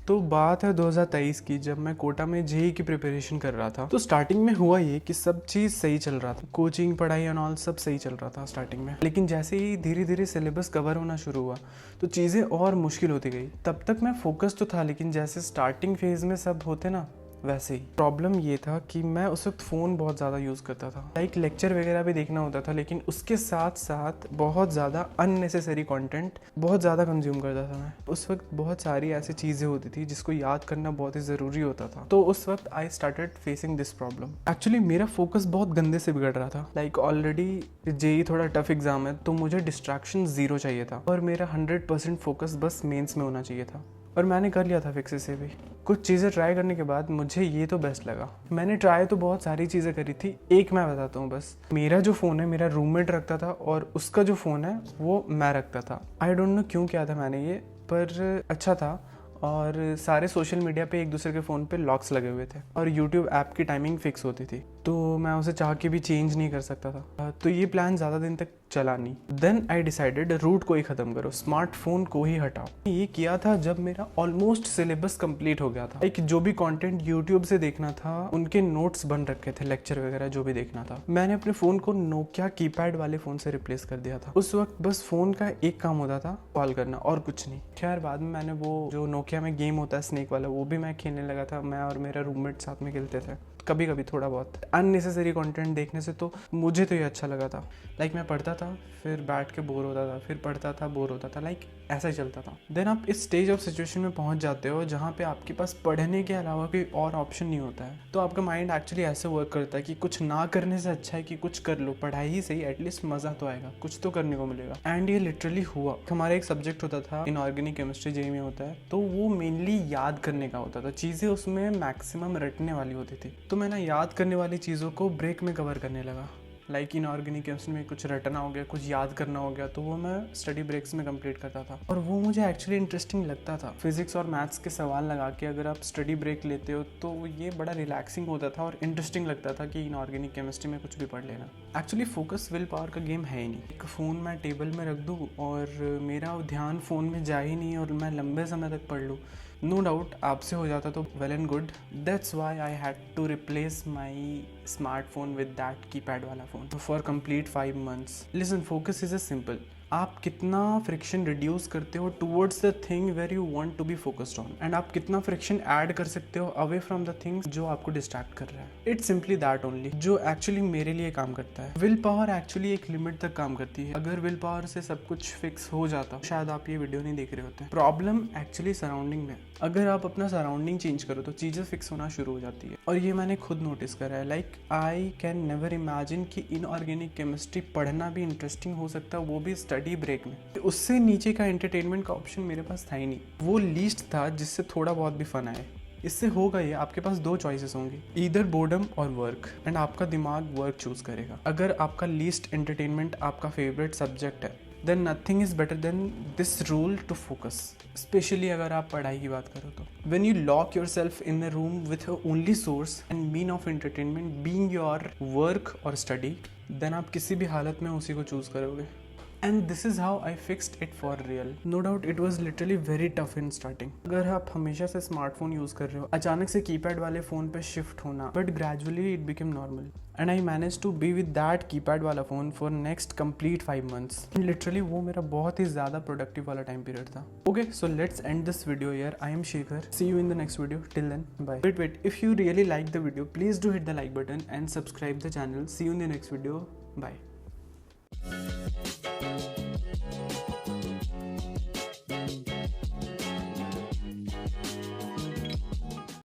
तो बात है 2023 की, जब मैं कोटा में जेईई की प्रिपरेशन कर रहा था। तो स्टार्टिंग में हुआ ये कि सब चीज़ सही चल रहा था, कोचिंग पढ़ाई एंड ऑल सब सही चल रहा था स्टार्टिंग में। लेकिन जैसे ही धीरे धीरे सिलेबस कवर होना शुरू हुआ तो चीज़ें और मुश्किल होती गई। तब तक मैं फोकस तो था, लेकिन जैसे स्टार्टिंग फेज में सब होते ना वैसे ही। प्रॉब्लम ये था कि मैं उस वक्त फ़ोन बहुत ज़्यादा यूज़ करता था, लाइक लेक्चर वगैरह भी देखना होता था, लेकिन उसके साथ साथ बहुत ज़्यादा अननेसेसरी कंटेंट बहुत ज़्यादा कंज्यूम करता था मैं। उस वक्त बहुत सारी ऐसी चीज़ें होती थी जिसको याद करना बहुत ही ज़रूरी होता था। तो उस वक्त I started facing this problem. Actually मेरा फोकस बहुत गंदे से बिगड़ रहा था। लाइक ऑलरेडी जेईई थोड़ा टफ एग्जाम है, तो मुझे डिस्ट्रैक्शन ज़ीरो चाहिए था और मेरा 100% फोकस बस मेंस में होना चाहिए था। और मैंने कर लिया था फिक्स से भी। कुछ चीज़ें ट्राई करने के बाद मुझे ये तो बेस्ट लगा। मैंने ट्राई तो बहुत सारी चीज़ें करी थी, एक मैं बताता हूँ बस। मेरा जो फ़ोन है मेरा रूममेट रखता था और उसका जो फ़ोन है वो मैं रखता था। आई डोंट नो क्यों किया था मैंने ये, पर अच्छा था। और सारे सोशल मीडिया पे एक दूसरे के फ़ोन पे लॉक्स लगे हुए थे और यूट्यूब ऐप की टाइमिंग फिक्स होती थी, तो मैं उसे चाह के भी चेंज नहीं कर सकता था। तो ये प्लान ज़्यादा दिन तक चला नहीं। देन आई डिसाइडेड रूट को ही ख़त्म करो, स्मार्टफोन को ही हटाओ। ये किया था जब मेरा ऑलमोस्ट सिलेबस कंप्लीट हो गया था। लाइक जो भी कंटेंट यूट्यूब से देखना था उनके नोट्स बन रखे थे, लेक्चर वगैरह जो भी देखना था। मैंने अपने फ़ोन को नोकिया कीपैड वाले फ़ोन से रिप्लेस कर दिया था। उस वक्त बस फ़ोन का एक काम होता था, कॉल करना और कुछ नहीं। खैर बाद में मैंने वो जो नोकिया में गेम होता है स्नेक वाला, वो भी मैं खेलने लगा था। मैं और मेरा रूममेट साथ में खेलते थे कभी कभी थोड़ा बहुत। अननेसेसरी कंटेंट देखने से तो मुझे तो ये अच्छा लगा था। लाइक मैं पढ़ता था, फिर बैठ के बोर होता था, फिर पढ़ता था, बोर होता था, लाइक ऐसा ही चलता था। देन आप इस स्टेज ऑफ सिचुएशन में पहुंच जाते हो जहाँ पे आपके पास पढ़ने के अलावा कोई और ऑप्शन नहीं होता है। तो आपका माइंड एक्चुअली ऐसे वर्क करता है कि कुछ ना करने से अच्छा है कि कुछ कर लो, पढ़ाई ही सही, एटलीस्ट मज़ा तो आएगा, कुछ तो करने को मिलेगा। एंड ये लिटरली हुआ। हमारा एक सब्जेक्ट होता था इनऑर्गेनिक केमिस्ट्री, जेईई में होता है, तो वो मेनली याद करने का होता था। चीज़ें उसमें मैक्सिमम रटने वाली होती थी, तो मैं ना याद करने वाली चीज़ों को ब्रेक में कवर करने लगा। लाइक इनऑर्गेनिक केमिस्ट्री में कुछ रटना हो गया, कुछ याद करना हो गया, तो वो मैं स्टडी ब्रेक्स में कंप्लीट करता था और वो मुझे एक्चुअली इंटरेस्टिंग लगता था। फिजिक्स और मैथ्स के सवाल लगा के अगर आप स्टडी ब्रेक लेते हो तो ये बड़ा रिलैक्सिंग होता था और इंटरेस्टिंग लगता था कि इनऑर्गेनिक केमिस्ट्री में कुछ भी पढ़ लेना। एक्चुअली फोकस विल पावर का गेम है ही नहीं। एक फ़ोन मैं टेबल में रख दूँ और मेरा ध्यान फ़ोन में जाए ही नहीं और मैं लंबे समय तक पढ़ लूँ, नो डाउट आपसे हो जाता तो well and good. That's why I had to replace my smartphone with that keypad वाला phone for complete 5 months। Listen, focus is a simple. आप कितना फ्रिक्शन रिड्यूस करते हो towards the thing where you want to be focused on, and आप कितना friction add कर सकते हो अवे फ्रॉम द थिंग्स जो आपको डिस्ट्रैक्ट कर रहा है। इट्स सिंपली दैट ओनली जो एक्चुअली मेरे लिए काम करता है। विल पावर एक्चुअली एक लिमिट तक काम करती है। अगर विल पावर से सब कुछ फिक्स हो जाता शायद आप ये वीडियो नहीं देख रहे होते। प्रॉब्लम एक्चुअली सराउंडिंग में। अगर आप अपना सराउंडिंग चेंज करो तो चीज़ें फिक्स होना शुरू हो जाती है, और ये मैंने खुद नोटिस करा है। Like I can never imagine कि इनऑर्गेनिक केमिस्ट्री पढ़ना भी इंटरेस्टिंग हो सकता है, वो भी स्टडी ब्रेक में। उससे नीचे का एंटरटेनमेंट का ऑप्शन मेरे पास था ही नहीं। वो लीस्ट था जिससे थोड़ा बहुत भी फन आए। इससे होगा ये, आपके पास 2 चॉइसेस होंगी, ईदर बोर्डम और वर्क, एंड आपका दिमाग वर्क चूज करेगा। अगर आपका लीस्ट एंटरटेनमेंट आपका फेवरेट सब्जेक्ट है, then nothing is better than this rule to focus. Specially अगर आप पढ़ाई की बात करो तो when you lock your self in the room with only source and mean of entertainment being your work और स्टडी, देन आप किसी भी हालत में उसी को चूज करोगे। And this is how I fixed it for real. No doubt it was literally very tough in starting. अगर आप हमेशा से स्मार्टफोन यूज कर रहे हो, अचानक से कीपैड वाले फोन पे शिफ्ट होना, but gradually it became normal. And I managed to be with that keypad वाला phone for next complete 5 months. And literally वो मेरा बहुत ही ज़्यादा productive वाला time period था. Okay, so let's end this video here. I am Shekhar. See you in the next video. Till then, bye. Wait. If you really like the video, please do hit the like button and subscribe the channel. See you in the next video. Bye.